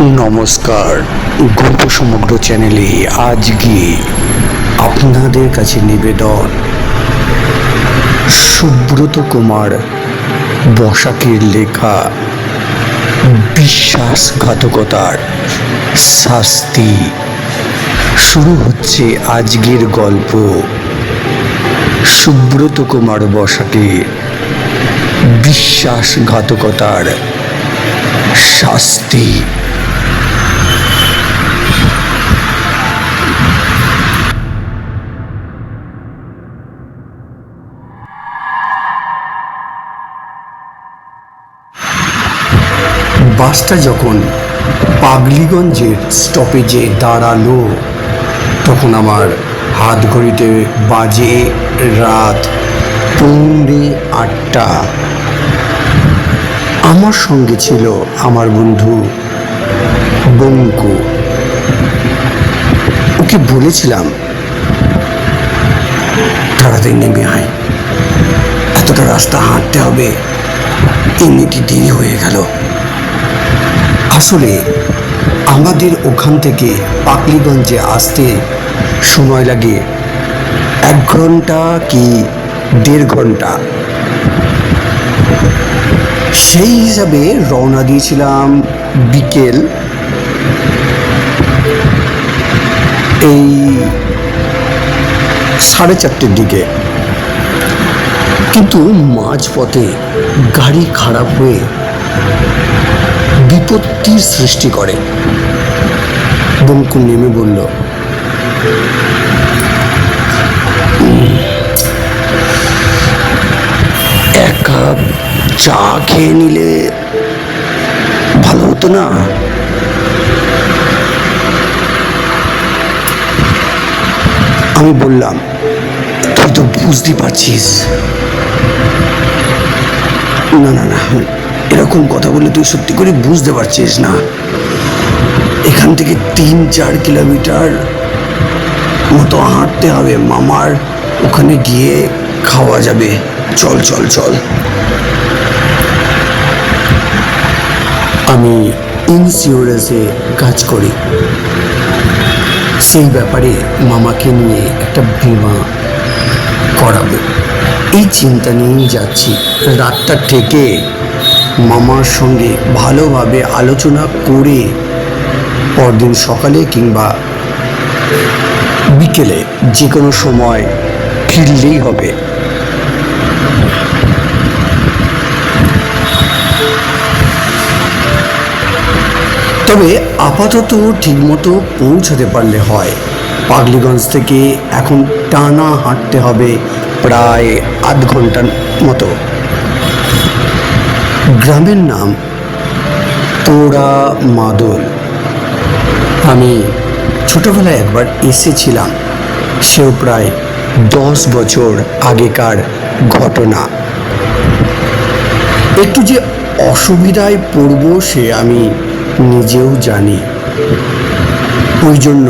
নমস্কার, গল্প সমগ্র চ্যানেলে আজকে আপনাদের কাছে নিবেদন সুব্রত কুমার বসাকের লেখা বিশ্বাসঘাতকতার শাস্তি। শুরু হচ্ছে আজকের গল্প সুব্রত কুমার বসাকের বিশ্বাসঘাতকতার শাস্তি। বাসটা যখন পাগলিগঞ্জের স্টপেজে দাঁড়ালো তখন আমার হাত ঘড়িতে বাজে রাত 8:45। আমার সঙ্গে ছিল আমার বন্ধু বঙ্কু। ওকে বলেছিলাম তাড়াতাড়ি নেমে আয়, এতটা রাস্তা হাঁটতে হবে, এমনিতে দেরি হয়ে গেল। আসলে আমাদের ওখান থেকে পাগলিগঞ্জে আসতে সময় লাগে 1 ঘন্টা কি 1.5 ঘন্টা। সেই হিসাবে রওনা দিয়েছিলাম বিকেল এই 4:30টার দিকে, কিন্তু মাঝপথে গাড়ি খারাপ হয়ে বিপত্তির সৃষ্টি করে। বঙ্কু নেমে বলল, এক কাপ চা খেয়ে নিলে ভালো হতো না? আমি বললাম, তুই তো বুঝতে পারছিস। না না না, এরকম কথা বলে তুই সত্যি করে বুঝতে পারছিস না। এখান থেকে 3-4 কিলোমিটার মতো হাঁটতে হবে, মামার ওখানে গিয়ে খাওয়া যাবে। চল চল চল। আমি ইন্স্যুরেন্সে কাজ করি, সেই ব্যাপারে মামাকে নিয়ে একটা বীমা করাবো, এই চিন্তা নিয়েই যাচ্ছি। রাতটা থেকে মামার সঙ্গে ভালোভাবে আলোচনা করে পরদিন সকালে কিংবা বিকেলে যে কোনো সময় ফিরলেই হবে। তবে আপাতত ঠিকমতো পৌঁছাতে পারলে হয়। পাগলিগঞ্জ থেকে এখন টানা হাঁটতে হবে প্রায় 1/2 ঘন্টার মতো। গ্রামের নাম পোড়া মাদল। আমি ছোটবেলায় একবার এসেছিলাম, সেও প্রায় 10 বছর আগেকার ঘটনা। একটু যে অসুবিধায় পড়ব সে আমি নিজেও জানি। ওই জন্য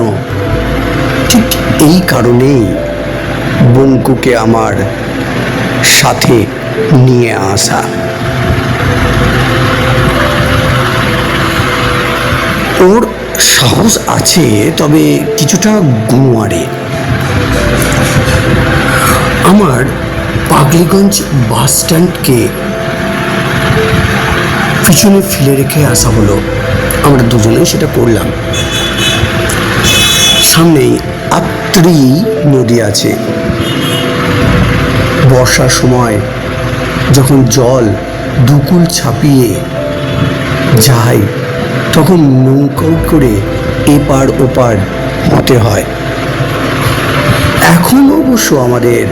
ঠিক এই কারণেই বঙ্কুকে আমার সাথে নিয়ে আসা। ওর সাহস আছে, তবে কিছুটা গোঁয়ারে। আমার পাগলিগঞ্জ বাস স্ট্যান্ডকে পিছনে ফেলে রেখে আসা হলো। আমরা দুজনেই সেটা করলাম। সামনেই আত্রি নদী আছে। বর্ষার সময় যখন জল দুকুল ছাপিয়ে যায় তখন নৌকা করে এপার ওপার হতে হয়। এখন অবশ্য আমাদের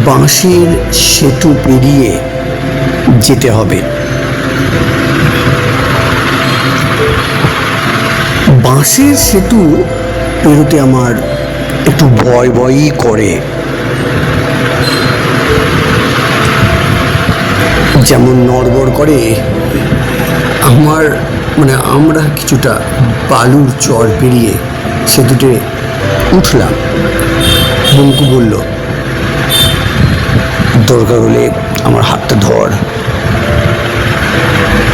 বাঁশের সেতু পেরিয়ে যেতে হবে। বাঁশের সেতু পেরোতে আমার একটু ভয় ভয়ই করে। যেমন নড়বড় করে আমরা কিছুটা বালুর চর পেরিয়ে সেতুতে উঠলাম। বঙ্কু বলল, দরকার হলে আমার হাতটা ধর।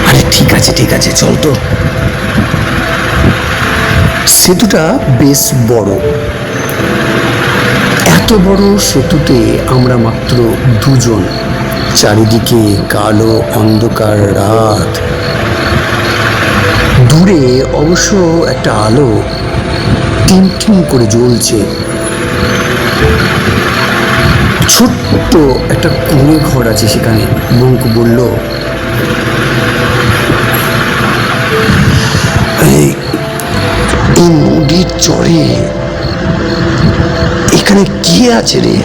আরে ঠিক আছে, চল তো। সেতুটা বেশ বড়। এত বড় সেতুতে আমরা মাত্র দুজন। চারিদিকে কালো অন্ধকার রাত। দূরে অবশ্য একটা আলো টিমটিম করে জ্বলছে। ছোট্ট একটা কুঁড়ে ঘর আছে সেখানে। বঙ্কু বলল, এই নদীর চরে এখানে কি আছে রে?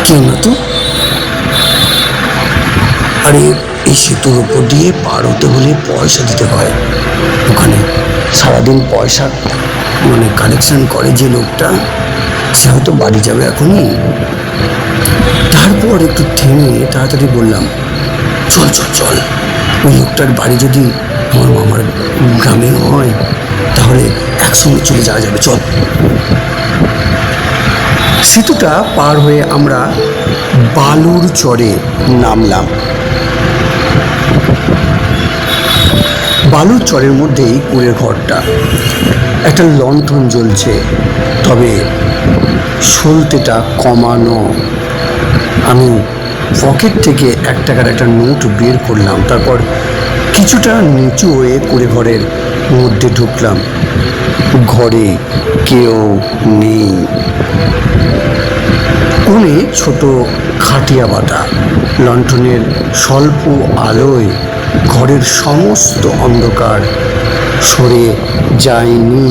কেউ না তো। আরে এই সেতুর উপর দিয়ে পার হতে হলে পয়সা দিতে হয়। ওখানে সারাদিন পয়সা কালেকশন করে যে লোকটা, সে হয়তো বাড়ি যাবে এখনই। তারপর একটু থেমে তাড়াতাড়ি বললাম, চল চল চল, ওই লোকটার বাড়ি যদি আমার মামার গ্রামে হয় তাহলে একসঙ্গে চলে যাওয়া যাবে, চল। সেতুটা পার হয়ে আমরা বালুর চরে নামলাম। বালুর চরের মধ্যেই কুঁড়ের ঘরটা। একটা লণ্ঠন জ্বলছে, তবে সলতেটা কমানো। আমি পকেট থেকে 1 টাকার একটা নোট বের করলাম। তারপর কিছুটা নিচু হয়ে কুঁড়ে ঘরের মধ্যে ঢুকলাম। ঘরে কেউ নেই। কোণে ছোট খাটিয়া বাটা। লণ্ঠনের স্বল্প আলোয় ঘরের সমস্ত অন্ধকার সরে যায়নি।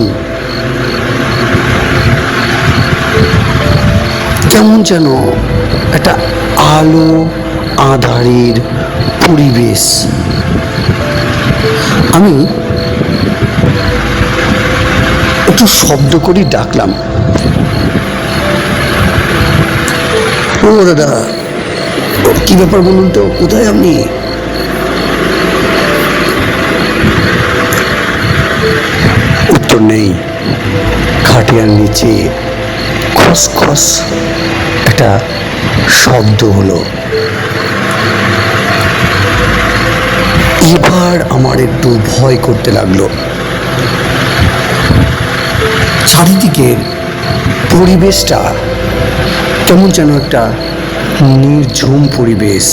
কেমন যেন একটা আলো আঁধারের পরিবেশ। আমি একটু শব্দ করেই ডাকলাম, ও দাদা, কি ব্যাপার বলুন তো, কোথায় আপনি? উত্তর নেই। খাটিয়ার নিচে খসখস একটা শব্দ হলো। এবার আমার একটু ভয় করতে লাগলো। চারিদিকের পরিবেশটা কেমন যেন একটা নির্ঝুম পরিবেশ।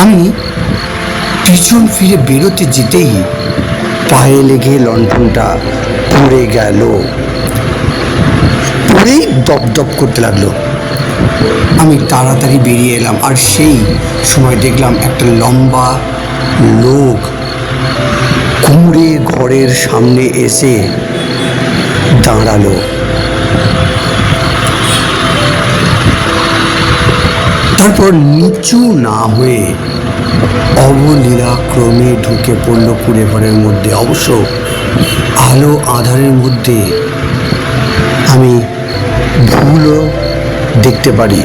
আমি পিছন ফিরে বেরোতে যেতেই পায়ে লেগে লণ্ঠনটা পড়ে গেল। পড়েই দপদপ করতে লাগলো। আমি তাড়াতাড়ি বেরিয়ে এলাম, আর সেই সময় দেখলাম একটা লম্বা লোক কুঁড়ে ঘরের সামনে এসে দাঁড়ালো। তারপর নিচু না হয়ে অবলীলাক্রমে ঢুকে পড়ল কুঁড়ে ঘরের মধ্যে। অবশ্য আলো আঁধারের মধ্যে আমি ভুলও দেখতে পারি।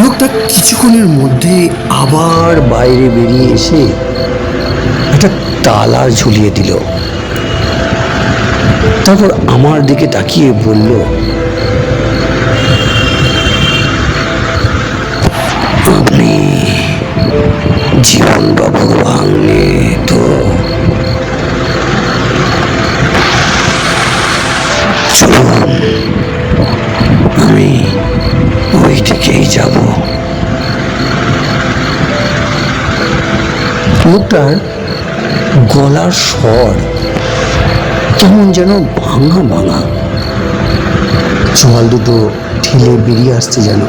লোকটা কিছুক্ষণের মধ্যে আবার বাইরে বেরিয়ে এসে একটা তালা ঝুলিয়ে দিল। তারপর আমার দিকে তাকিয়ে বলল, আপনি জীবনবাবুর ভাগ্নে তো? চলুন, আমি ওই দিকেই যাব। লোকটার গলার স্বর কেমন যেন ভাঙা ভাঙা। চোয়াল দুটো ঠেলে বেরিয়ে আসছে যেন,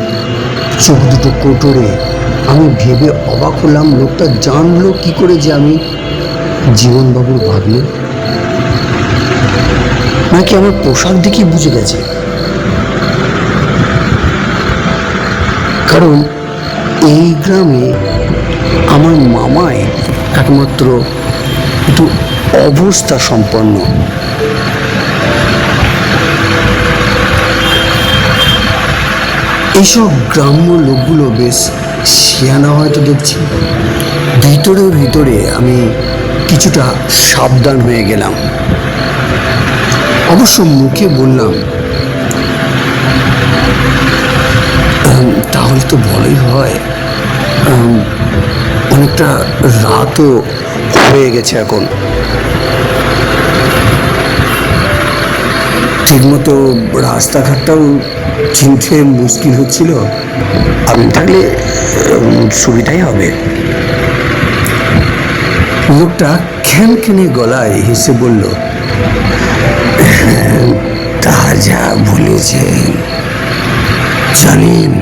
চোখ দুটো কোটরে। আমি ভেবে অবাক হলাম, লোকটা জানলো কি করে যে আমি জীবনবাবুর ভাগ্নে? নাকি আমার পোশাক দেখে বুঝে গেছে? কারণ এই গ্রামে আমার মামাই একমাত্র একটু অবস্থা সম্পন্ন। এইসব গ্রাম্য লোকগুলো বেশ শিয়ানা হয়তো দেখছি। ভিতরে ভিতরে আমি কিছুটা সাবধান হয়ে গেলাম। অবশ্য মুখে বললাম, তাহলে তো ভালোই হয়, অনেকটা রাতও হয়ে গেছে এখন, ঠিকমতো রাস্তাঘাটটাও চিনতে মুশকিল হচ্ছিল। আপনি থাকলে সুবিধাই হবে। লোকটা খ্যানখ্যানে গলায় হেসে বলল, তা যা বলেছেন, জানেন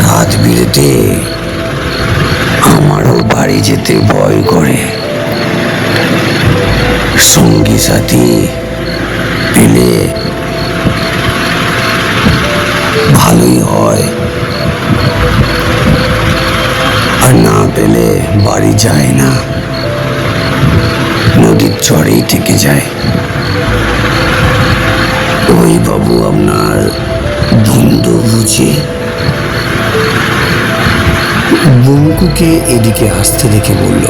রাত বিরেতে আমারও বাড়ি যেতে ভয় করে। সঙ্গী সাথী পেলে ভালোই হয়, আর না পেলে বাড়ি যায় না, নদীর চরেই থেকে যায়। ওই বাবু আপনার বন্ধু বুঝে। বঙ্কুকে এদিকে আসতে দেখে বলল,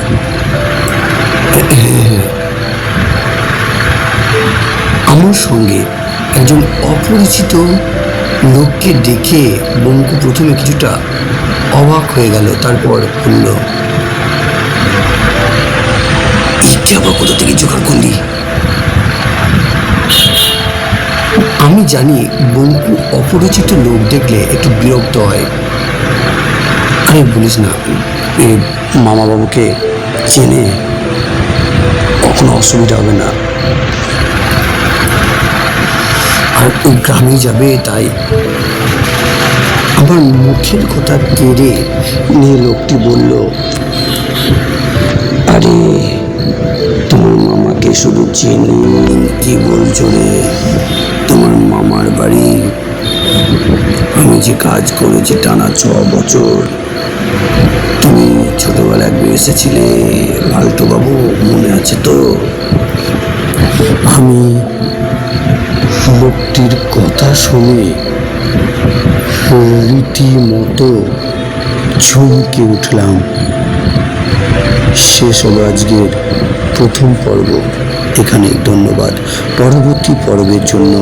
আমার সঙ্গে একজন অপরিচিত লোককে দেখে বঙ্কু প্রথমে কিছুটা অবাক হয়ে গেল, তারপর বলল, এটা আবার কোথা থেকে জোগাড় করলি? আমি জানি বঙ্কু অপরিচিত লোক দেখলে একটু বিরক্ত হয়। আরে বলিস না, মামা বাবুকে চেনে, কখনো অসুবিধা হবে না, আর ওই গ্রামে যাবে, তাই। আমার মুখের কথা কেড়ে নিয়ে লোকটি বলল, আরে তোমার মামাকে শুধু চিনি, কি বলছো রে? তোমার মামার বাড়ি আমি যে কাজ করেছি টানা 6 বছর, তুমি ছোটবেলা একবার এসেছিলে, লালটু বাবু মনে আছে তো? আমি লোকটির কথা শুনে রীতিমতো চমকে উঠলাম। শেষ হলো আজকের প্রথম পর্ব। এখানে ধন্যবাদ। পরবর্তী পর্বের জন্য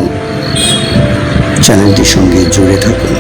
চ্যানেলটির সঙ্গে জুড়ে থাকুন।